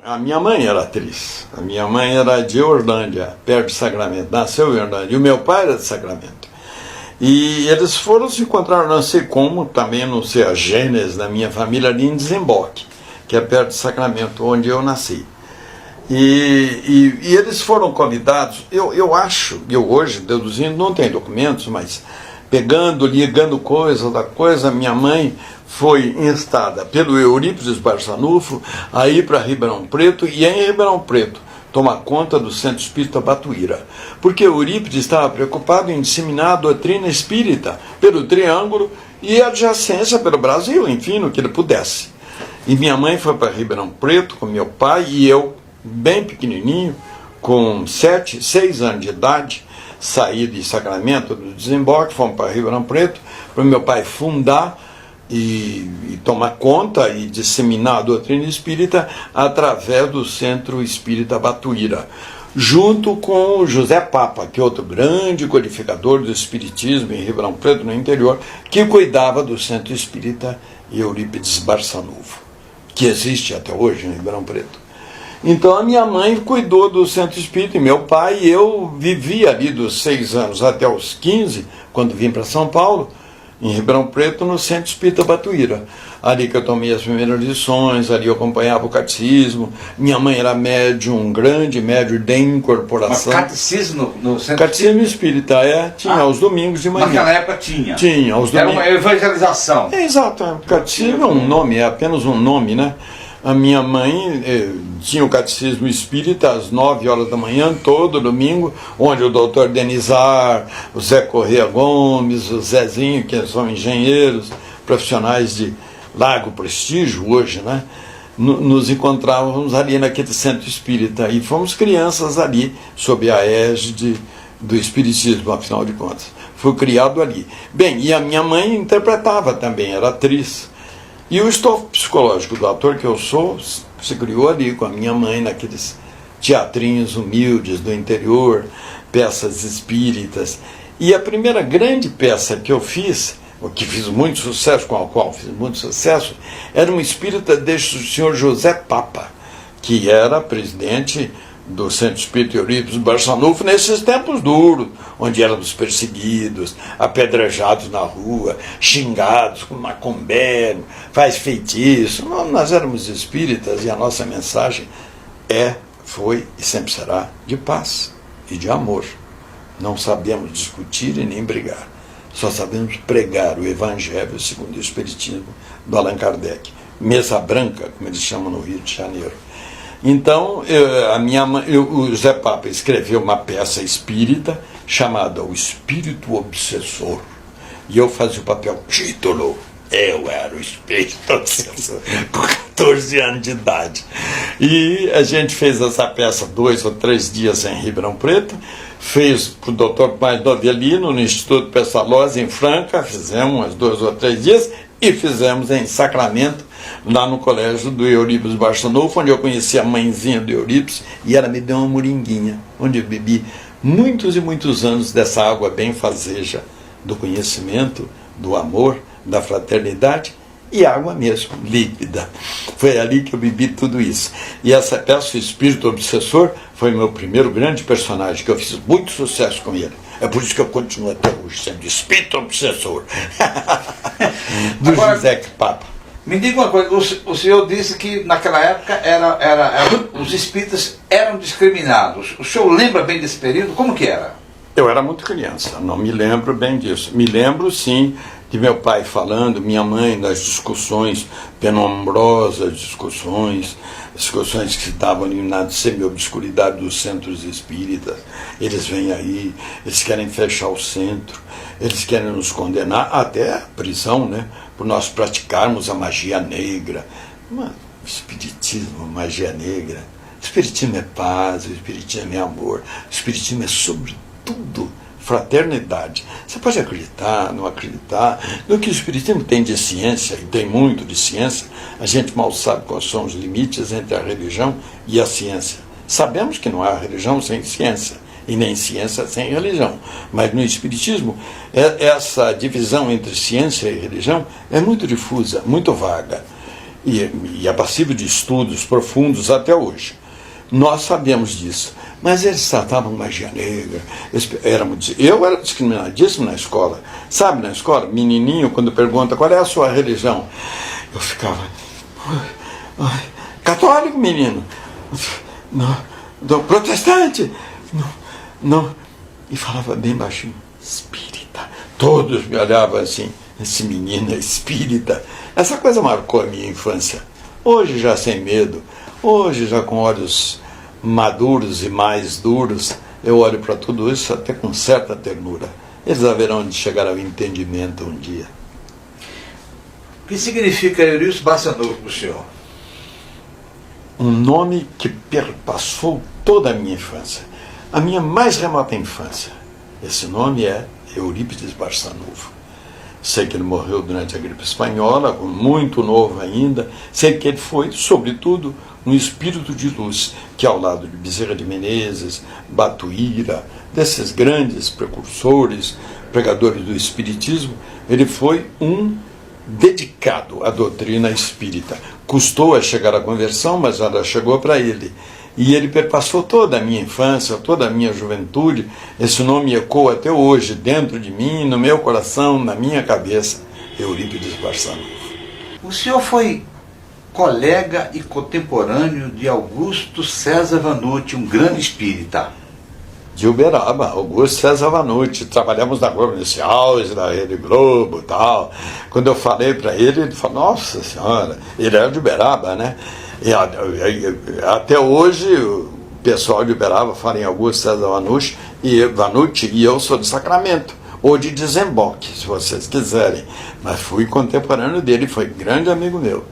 A minha mãe era atriz. A minha mãe era de Orlândia, perto de Sacramento. Nasceu em Orlândia. E o meu pai era de Sacramento. E eles foram se encontrar, não sei como, também não sei a gênese da minha família, ali em Desemboque, que é perto de Sacramento, onde eu nasci. E eles foram convidados, eu acho, eu hoje, deduzindo, não tem documentos, mas pegando, ligando coisa, minha mãe foi instada pelo Eurípides Barçanufo a ir para Ribeirão Preto, e em Ribeirão Preto tomar conta do Centro Espírita Batuíra, porque Eurípides estava preocupado em disseminar a doutrina espírita pelo Triângulo e a adjacência pelo Brasil, enfim, no que ele pudesse. E minha mãe foi para Ribeirão Preto com meu pai, e eu, bem pequenininho, com 6 anos de idade, saí de Sacramento, do Desemboque, fomos para Ribeirão Preto, para meu pai fundar e tomar conta e disseminar a doutrina espírita através do Centro Espírita Batuíra, junto com o José Papa, que é outro grande codificador do espiritismo em Ribeirão Preto, no interior, que cuidava do Centro Espírita Eurípides Barçanufo, que existe até hoje em Ribeirão Preto. Então a minha mãe cuidou do Centro Espírita, e meu pai, e eu vivi ali dos 6 anos até os 15, quando vim para São Paulo, em Ribeirão Preto, no Centro Espírita Batuíra. Ali que eu tomei as primeiras lições, ali eu acompanhava o catecismo. Minha mãe era médium, um grande médium de incorporação. Mas catecismo no Centro Catecismo Espírita, tinha aos domingos de manhã. Naquela época tinha? Tinha, aos domingos. Era uma evangelização. Exato, catecismo é um nome, é apenas um nome, né? A minha mãe tinha o catecismo espírita às 9 horas da manhã, todo domingo, onde o doutor Denizar, o Zé Corrêa Gomes, o Zezinho, que são engenheiros, profissionais de largo prestígio hoje, né? Nos encontrávamos ali naquele centro espírita, e fomos crianças ali, sob a égide do espiritismo, afinal de contas. Fui criado ali. Bem, e a minha mãe interpretava também, era atriz. E o estofo psicológico do ator que eu sou se criou ali com a minha mãe, naqueles teatrinhos humildes do interior, peças espíritas. E a primeira grande peça que eu fiz, que fiz muito sucesso, com a qual fiz muito sucesso, era uma espírita do senhor José Papa, que era presidente do Centro Espírita Eurípides Barçanufo nesses tempos duros, onde éramos perseguidos, apedrejados na rua, xingados com macumbé, faz feitiço. Nós éramos espíritas, e a nossa mensagem foi e sempre será de paz e de amor. Não sabemos discutir e nem brigar, só sabemos pregar o Evangelho segundo o Espiritismo do Allan Kardec, mesa branca, como eles chamam no Rio de Janeiro. Então, o José Papa escreveu uma peça espírita chamada O Espírito Obsessor. E eu fazia o papel título. Eu era o Espírito Obsessor, com 14 anos de idade. E a gente fez essa peça 2 ou 3 dias em Ribeirão Preto, fez para o doutor Paz Novelino, no Instituto Pestalozzi, em Franca, fizemos umas 2 ou 3 dias, e fizemos em Sacramento, lá no colégio do Eurípides Barçanufo, onde eu conheci a mãezinha do Eurípides, e ela me deu uma moringuinha, onde eu bebi muitos e muitos anos dessa água benfazeja, do conhecimento, do amor, da fraternidade, e água mesmo, líquida. Foi ali que eu bebi tudo isso. E essa peça, O Espírito Obsessor, foi meu primeiro grande personagem, que eu fiz muito sucesso com ele. É por isso que eu continuo até hoje sendo Espírito Obsessor. Do Agora, José Papa. Me diga uma coisa, o senhor disse que naquela época os espíritas eram discriminados. O senhor lembra bem desse período? Como que era? Eu era muito criança, não me lembro bem disso. Me lembro, sim, de meu pai falando, minha mãe, das discussões penombrosas, discussões que se davam ali na semi-obscuridade dos centros espíritas. Eles vêm aí, eles querem fechar o centro, eles querem nos condenar até a prisão, né? Por nós praticarmos a magia negra. Espiritismo, magia negra. O espiritismo é paz, o espiritismo é amor, o espiritismo é sobretudo fraternidade. Você pode acreditar, não acreditar no que o espiritismo tem de ciência, e tem muito de ciência. A gente mal sabe quais são os limites entre a religião e a ciência. Sabemos que não há religião sem ciência, e nem ciência sem religião. Mas no espiritismo, essa divisão entre ciência e religião é muito difusa, muito vaga. e é passível de estudos profundos até hoje. Nós sabemos disso. Mas eles tratavam magia negra. Eu era discriminadíssimo na escola. Sabe, na escola, menininho, quando pergunta qual é a sua religião, eu ficava... católico, menino? Não. Protestante? Não. E falava bem baixinho, espírita. Todos me olhavam assim, esse menino é espírita. Essa coisa marcou a minha infância. Hoje já sem medo, hoje já com olhos maduros e mais duros, eu olho para tudo isso até com certa ternura. Eles haverão de chegar ao entendimento um dia. O que significa Eurípides Barçanufo para o senhor? Um nome que perpassou toda a minha infância, a minha mais remota infância. Esse nome é Eurípides Barçanufo. Sei que ele morreu durante a gripe espanhola, muito novo ainda. Sei que ele foi, sobretudo, um espírito de luz, que ao lado de Bezerra de Menezes, Batuíra, desses grandes precursores, pregadores do espiritismo, ele foi um dedicado à doutrina espírita. Custou a chegar à conversão, mas ela chegou para ele. E ele perpassou toda a minha infância, toda a minha juventude. Esse nome ecoa até hoje, dentro de mim, no meu coração, na minha cabeça. Eurípides Barçanufo. O senhor foi colega e contemporâneo de Augusto César Vanucci, um grande espírita. De Uberaba, Augusto César Vanucci. Trabalhamos na Globo Inicial, da Rede Globo e tal. Quando eu falei para ele, ele falou, nossa senhora, ele era de Uberaba, né? E até hoje o pessoal de Uberaba fala em Augusto César Vanucci e eu sou de Sacramento, ou de Desemboque, se vocês quiserem. Mas fui contemporâneo dele, foi grande amigo meu.